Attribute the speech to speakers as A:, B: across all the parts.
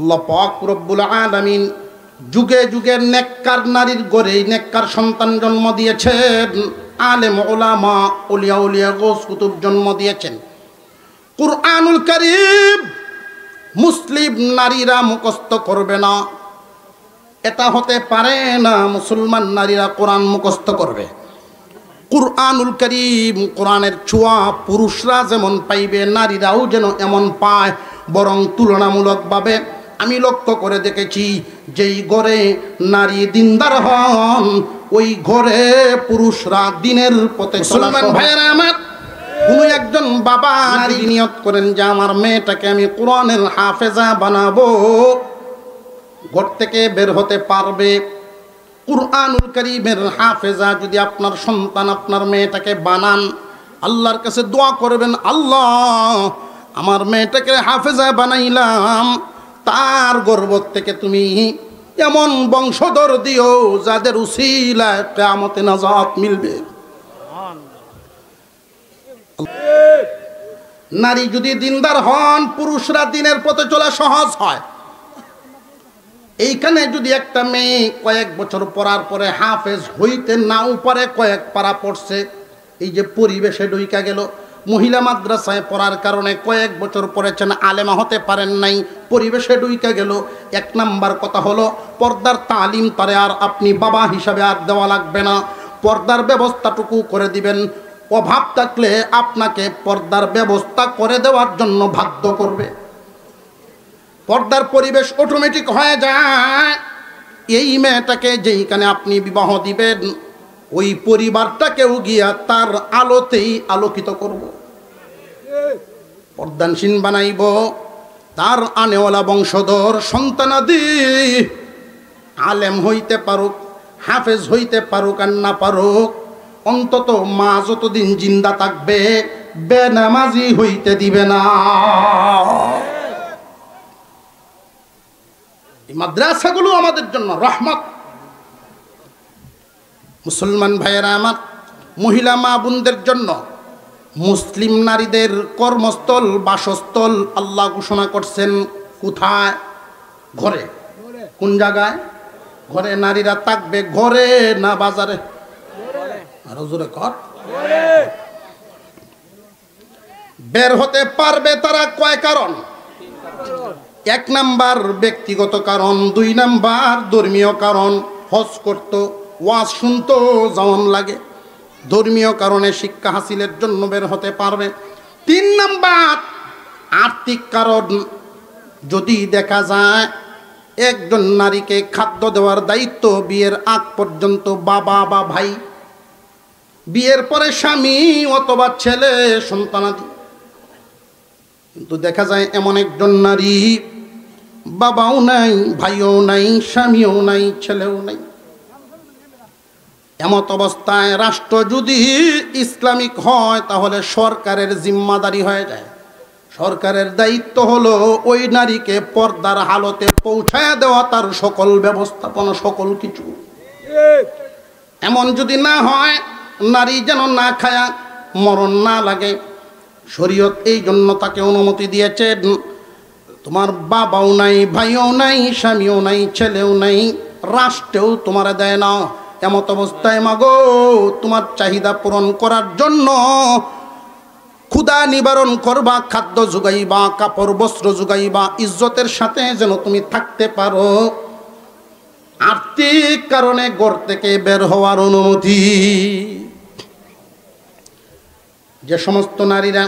A: আল্লাহ পাক রব্বুল আলামিন যুগে যুগে নেককার নারীর গড়ে নেককার সন্তান জন্ম দিয়েছেন। আলেম ওলামা ওলিয়া উলিয়া গৌস কুতুব জন্ম দিয়েছেন। কুরআনুল কারীম মুসলিম নারীরা মুখস্থ করবে না, এটা হতে পারে না। মুসলমান নারীরা কোরআন মুখস্থ করবে। কুরআনুল কারীম কোরআনের ছোঁয়া পুরুষরা যেমন পাইবে, নারীরাও যেন এমন পায়। বরং তুলনামূলকভাবে আমি লক্ষ্য করে দেখেছি, যেই ঘরে নারী দিনদার হন ওই ঘরে পুরুষরা দিনের পথে। মুসলমান ভাইয়েরা আমার, কোনো একজন বাবা নারী নিয়ত করেন যে আমার মেয়েটাকে আমি কোরআনের হাফেজা বানাবো, ঘর থেকে বের হতে পারবে। কুরআনুল কারীমের হাফেজা যদি আপনার সন্তান আপনার মেয়েটাকে বানান, আল্লাহর কাছে দোয়া করবেন, আল্লাহ আমার মেয়েটাকে হাফেজা বানাইলাম, তার গর্ভ থেকে তুমি এমন বংশধর দিও যাদের উসিলায় কিয়ামতে নাজাত মিলবে। নারী যদি দিনদার হন, পুরুষরা দিনের পথে চলা সহজ হয়। এইখানে যদি একটা মেয়ে কয়েক বছর পড়ার পরে হাফেজ হইতে নাও পারে, কয়েক পারা পড়ছে, এই যে পরিবেশে ঢুইকা গেল, মহিলা মাদ্রাসায় পড়ার কারণে কয়েক বছর পড়েছেন, আলেমা হতে পারেন নাই, পরিবেশে ঢুইকা গেল। এক নাম্বার কথা হলো পর্দার তালিম তারে আর আপনি বাবা হিসাবে আর দেওয়া লাগবে না, পর্দার ব্যবস্থাটুকু করে দিবেন। অভাব থাকলে আপনাকে পর্দার ব্যবস্থা করে দেওয়ার জন্য বাধ্য করবে। পর্দার পরিবেশ অটোমেটিক হয়ে যায়। এই মেয়েটাকে যেইখানে আপনি বিবাহ দিবেন, ওই পরিবারটাকেও গিয়া তার আলোতেই আলোকিত করব, পর্দানসীন বানাইব। তার আনেওয়ালা বংশধর সন্তানাদি আলেম হইতে পারুক, হাফেজ হইতে পারুক আর না পারুক, অন্তত মা যতদিন জিন্দা থাকবে বেনামাজি হইতে দিবে না। এই মাদ্রাসাগুলো আমাদের জন্য রহমত। মুসলমান ভাইয়েরা আমার, মহিলা মা বোনদের জন্য মুসলিম নারীদের কর্মস্থল বাসস্থল আল্লাহ ঘোষণা করছেন কোথায়? ঘরে। কোন জায়গায়? ঘরে নারীরা থাকবে, ঘরে না বাজারে। আরো জোরে কর। বের হতে পারবে তারা কয় কারণ? এক নাম্বার ব্যক্তিগত কারণ, দুই নাম্বার ধর্মীয় কারণ। হজ করত, ওয়াজ শুনতো যেমন লাগে, ধর্মীয় কারণে শিক্ষা হাসিলের জন্য বের হতে পারবে। তিন নাম্বার আর্থিক কারণ। যদি দেখা যায় একজন নারীকে খাদ্য দেওয়ার দায়িত্ব বিয়ের আগ পর্যন্ত বাবা বা ভাই, বিয়ের পরে স্বামী অথবা ছেলে সন্তানাদি। কিন্তু দেখা যায় এমন একজন নারী বাবাও নাই, ভাইও নাই, স্বামীও নাই, ছেলেও নাই। এমত অবস্থায় রাষ্ট্র যদি ইসলামিক হয় তাহলে সরকারের জিম্মাদারি হয়ে যায়। সরকারের দায়িত্ব হলো ওই নারীকে পর্দার হালতে পৌঁছায় দেওয়া, তার সকল ব্যবস্থাপনা, সকল কিছু। এমন যদি না হয়, নারী যেন না খায়া মরণ না লাগে, শরীয়ত এই জন্য তাকে অনুমতি দিয়েছেন। তোমার বাবাও নাই, ভাইও নাই, স্বামীও নাই, ছেলেও নাই, রাষ্ট্রেও তোমার দেয় না। এমত অবস্থায় মাগো তোমার চাহিদা পূরণ করার জন্য ক্ষুধা নিবারণ করবা, খাদ্য যোগাইবা, কাপড় বস্ত্র যোগাইবা, ইজ্জতের সাথে যেন তুমি থাকতে পারো। আর্থিক কারণে ঘর থেকে বের হওয়ার অনুমতি। যে সমস্ত নারীরা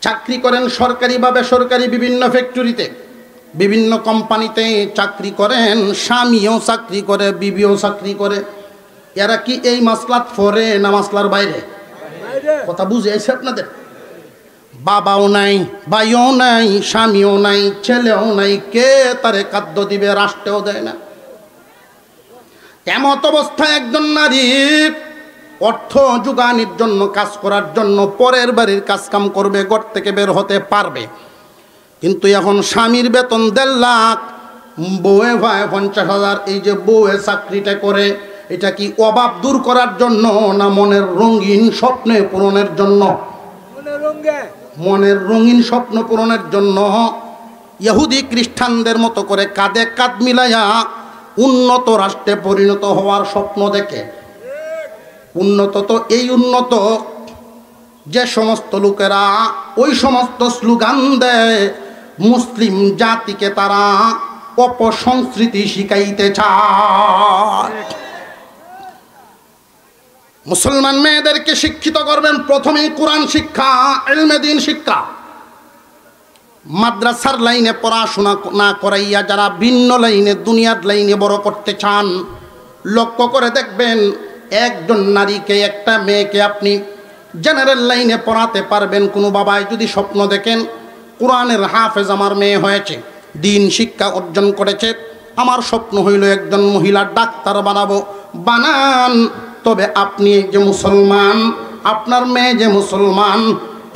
A: চাকরি করেন সরকারি বা বেসরকারি বিভিন্ন ফ্যাক্টরিতে, বিভিন্ন কোম্পানিতে চাকরি করেন, স্বামীও চাকরি করে, বিবিও চাকরি করে, এরা কি এই মাসলাত পড়ে না মাসলার বাইরে? কথা বুঝে আসছে আপনাদের? বাবাও নাই, ভাইও নাই, স্বামীও নাই, ছেলেও নাই, কে তারে খাদ্য দিবে? রাষ্ট্রেও দেয় না। এমত অবস্থায় একজন নারী অর্থ যোগানোর জন্য, কাজ করার জন্য পরের বাড়ির কাজ কাম করবে, ঘর থেকে বের হতে পারবে। কিন্তু এখন স্বামীর বেতন 1.5 লাখ, বউয়ে ভাই 50,000। এই যে বউয়ে চাকরিটা করে, এটা কি অভাব দূর করার জন্য না মনের রঙিন স্বপ্নে পূরণের জন্য? মনের রঙিন স্বপ্ন পূরণের জন্য। ইহুদি খ্রিস্টানদের মতো করে কাঁধে কাঁধ মিলাইয়া উন্নত রাষ্ট্রে পরিণত হওয়ার স্বপ্ন দেখে। উন্নত তো এই উন্নত যে সমস্ত লোকেরা ওই সমস্ত স্লোগান দেয় মুসলিম জাতিকে তারা অপসংস্কৃতি শিখাইতে চায়। মুসলমান মেয়েদেরকে শিক্ষিত করবেন প্রথমেই কোরআন শিক্ষা, ইলমে দ্বীন শিক্ষা। মাদ্রাসার লাইনে পড়াশোনা না করাইয়া যারা ভিন্ন লাইনে দুনিয়ার লাইনে বড় করতে চান, লক্ষ্য করে দেখবেন একজন নারীকে একটা মেয়েকে আপনি জেনারেল লাইনে পড়াতে পারবেন। কোনো বাবাই যদি স্বপ্ন দেখেন কোরআনের হাফেজ আমার মেয়ে হয়েছে, দিন শিক্ষা অর্জন করেছে, আমার স্বপ্ন হইল একজন মহিলা ডাক্তার বানাবো, বানান। তবে আপনি যে মুসলমান, আপনার মেয়ে যে মুসলমান,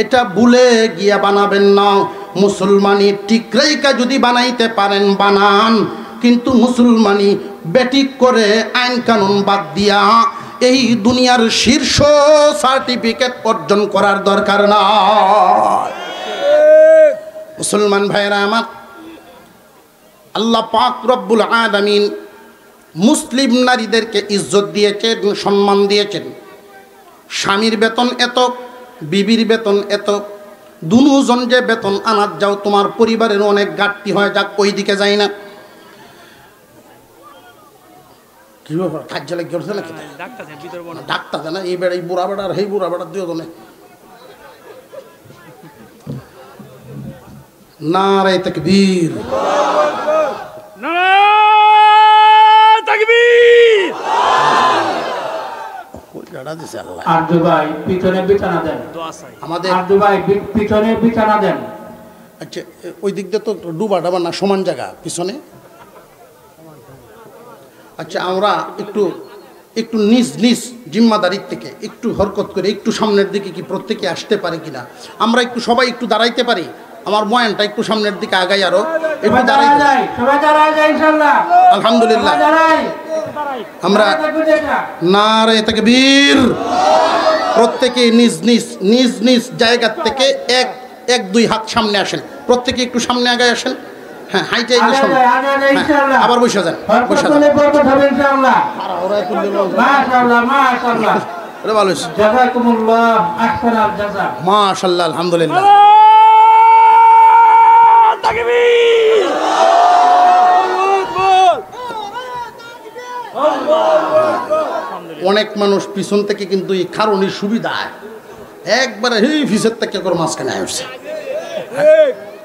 A: এটা ভুলে গিয়া বানাবেন না। মুসলমানি টিকরাইকা যদি বানাইতে পারেন বানান, কিন্তু মুসলমানি বেটিক করে আইন কানুন বাদ দিয়া এই দুনিয়ার শীর্ষ সার্টিফিকেট অর্জন করার দরকার না। মুসলমান ভাইরা আমার, আল্লাহ পাক রব্বুল আলামিন মুসলিম নারীদেরকে ইজ্জত দিয়েছেন, সম্মান দিয়েছেন। স্বামীর বেতন এত, বিবির বেতন এত, দুজন যে বেতন আনাত যাও, তোমার পরিবারের অনেক ঘাটতি হয়, যাক ওই দিকে যাই না। কি ব্যাপার, কাজ জ্বালা গেছে নাকি? ডাক্তার না এই বেড়া, এই বুড়া বেড়া আর এই বুড়া বেড়া দিও জনে নারে তাকবীর, আচ্ছা ওই দিক দিয়ে তো ডুবা ডাবা না, সমান জায়গা পিছনে। আচ্ছা আমরা একটু একটু নিজ নিজ জিম্মাদারির থেকে একটু হরকত করে একটু সামনের দিকে কি প্রত্যেকে আসতে পারে কিনা, আমরা একটু সবাই একটু দাঁড়াইতে পারি। আমার বয়ানটা একটু সামনের দিকে আগাই, আরো একটু দাঁড়াইতে। আলহামদুলিল্লাহ, আমরা নারে তাকবীর, প্রত্যেকে নিজ নিজ নিজ নিজ জায়গার থেকে এক এক দুই হাত সামনে আসেন, প্রত্যেকে একটু সামনে আগায় আসেন। হ্যাঁ, হাইটে আবার বসে যান, বসে যান। মাশাআল্লাহ, আলহামদুলিল্লাহ। অনেক মানুষ পিছন থেকে কিন্তু এই কারণের সুবিধায় একবারে এই ফিসের থেকে করে মাঝখানে আসছে,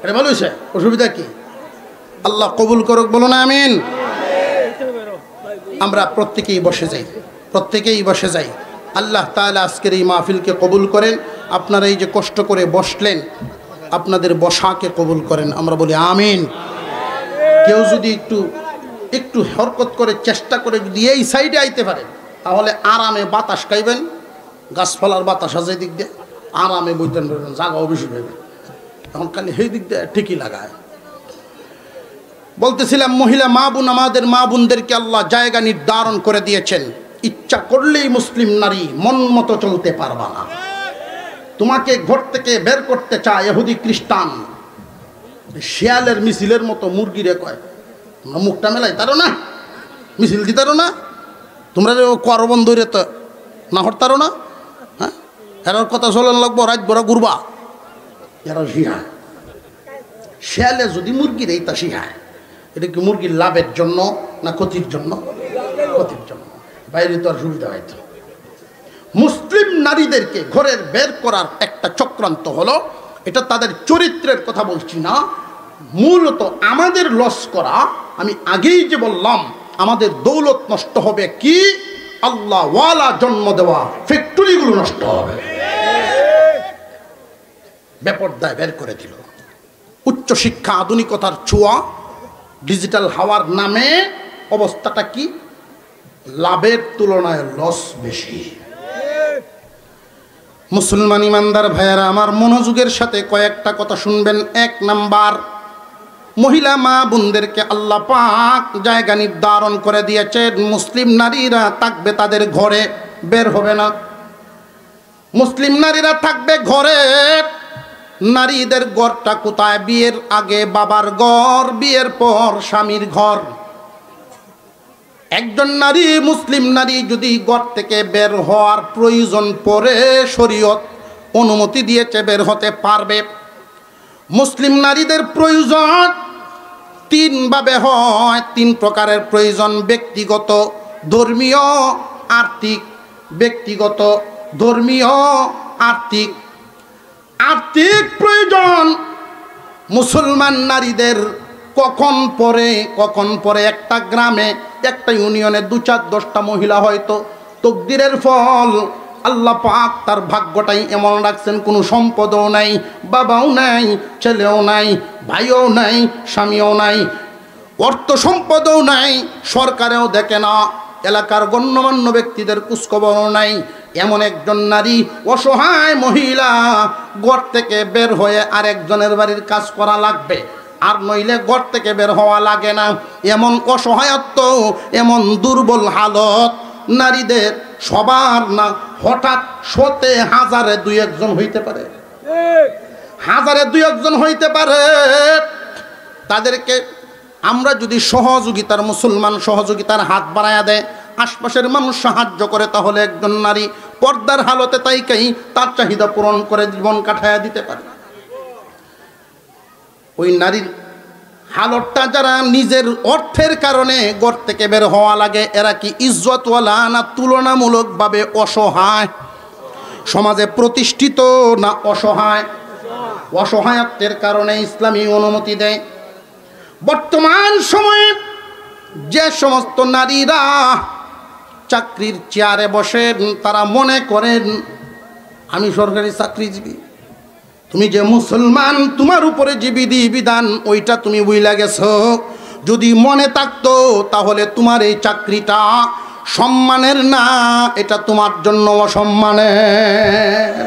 A: এটা ভালো হয়েছে। অসুবিধা কি? আল্লাহ কবুল করুক, বলুন আমিন। আমরা প্রত্যেকেই বসে যাই, প্রত্যেকেই বসে যাই। আল্লাহ তাআলা আজকের এই মাহফিলকে কবুল করেন। আপনারা এই যে কষ্ট করে বসলেন, আপনাদের বসাকে কবুল করেন, আমরা বলি আমিন। কেউ যদি একটু একটু হরকত করে চেষ্টা করে যদি এই সাইডে আইতে পারেন, তাহলে আরামে বাতাস খাইবেন, গাছপালার বাতাস আছে দিক দিয়ে, আরামে বইতেন পারবেন, জায়গাও বেশি পাইবেন। এখন খালি সেই দিক দিয়ে ঠিকই লাগায়। বলতেছিলাম মহিলা মা বোন, আমাদের মা বোনদেরকে আল্লাহ জায়গা নির্ধারণ করে দিয়েছেন। ইচ্ছা করলেই মুসলিম নারী মন মতো চলতে পারবা না। তোমাকে ঘর থেকে বের করতে চায় ইহুদি খ্রিস্টান, শিয়ালের মিছিলের মতো মুরগিরে কয় তোমরা মুখটা মেলাই তারো না, মিছিল দিতারো না, তোমরা করবন ধরে তো না হরতারো না। হ্যাঁ, এরার কথা চলেন লাগবো, রাত বড় ঘুরবা। এরা শিহায়, শিয়ালে যদি মুরগির এইটা শিহায়, এটা কি মুরগির লাভের জন্য না ক্ষতির জন্য? ক্ষতির জন্য। বাইরে তো আর সুবিধা হয়তো। মুসলিম নারীদেরকে ঘরের বের করার একটা চক্রান্ত হলো, এটা তাদের চরিত্রের কথা বলছি না, মূলত আমাদের লস করা। আমি আগেই যে বললাম, আমাদের দৌলত নষ্ট হবে কি, আল্লাহ ওয়ালা জন্ম দেওয়া ফ্যাক্টরিগুলো নষ্ট হবে। বেপরদায় বের করে দিল। উচ্চ শিক্ষা আধুনিকতার ছোঁয়া, ডিজিটাল হাওয়ার নামে অবস্থাটা কি, লাভের তুলনায় লস বেশি। মুসলমান ইমানদার ভাইয়ারা আমার, মনোযোগের সাথে কয়েকটা কথা শুনবেন। এক নাম্বার, মহিলা মা বোনদেরকে আল্লাহ পাক জায়গা নির্ধারণ করে দিয়েছেন। মুসলিম নারীরা থাকবে তাদের ঘরে, বের হবে না। মুসলিম নারীরা থাকবে ঘরে, নারীদের ঘরটা কোথায়? বিয়ের আগে বাবার ঘর, বিয়ের পর স্বামীর ঘর। একজন নারী, মুসলিম নারী যদি ঘর থেকে বের হওয়ার প্রয়োজন পড়ে, শরীয়ত অনুমতি দিয়েছে, বের হতে পারবে। মুসলিম নারীদের প্রয়োজন তিন ভাবে হয়, তিন প্রকারের প্রয়োজন: ব্যক্তিগত, ধর্মীয়, আর্থিক। ব্যক্তিগত, ধর্মীয়, আর্থিক। আর্থিক প্রয়োজন মুসলমান নারীদের কখন পরে একটা গ্রামে, একটা ইউনিয়নে 2-4-10টা মহিলা হয়তো তকদিরের ফল আল্লাহ পাক তার ভাগ্যটাই এমন রাখছেন, কোনো সম্পদও নাই, বাবাও নাই, ছেলেও নাই, ভাইও নাই, স্বামীও নাই, অর্থ সম্পদও নাই, সরকারেও দেখে না, এলাকার গণ্যমান্য ব্যক্তিদের খোঁজখবরও নাই। এমন একজন নারী, অসহায় মহিলা, ঘর থেকে বের হয়ে আরেকজনের বাড়ির কাজ করা লাগবে, আর নইলে ঘর থেকে বের হওয়া লাগে না। এমন অসহায়ত্ব, এমন দুর্বল হালত নারীদের সবার না। হঠাৎ শতে হাজারে 2-1 হইতে পারে, হাজারে 2-1 হইতে পারে। তাদেরকে আমরা যদি সহযোগিতার, মুসলমান সহযোগিতার হাত বাড়ায়া দেয়, আশপাশের মানুষ সাহায্য করে, তাহলে একজন নারী পর্দার হালতে তাইকেই তার চাহিদা পূরণ করে জীবন কাটায়া দিতে পারে। ওই নারীর হালতটা, যারা নিজের অর্থের কারণে ঘর থেকে বের হওয়া লাগে, এরা কি ইজ্জতওয়ালা না তুলনামূলকভাবে অসহায়? সমাজে প্রতিষ্ঠিত না অসহায়? অসহায়ত্বের কারণে ইসলামী অনুমতি দেয়। বর্তমান সময়ে যে সমস্ত নারীরা চাকরির চেয়ারে বসেন, তারা মনে করেন আমি সরকারি চাকরিজীবী। তুমি যে মুসলমান, তোমার উপরে যে বিধিবিধান ওইটা তুমি বুইলা গেছো। যদি মনে থাকতো তাহলে তোমার এই চাকরিটা সম্মানের না, এটা তোমার জন্য অসম্মানের।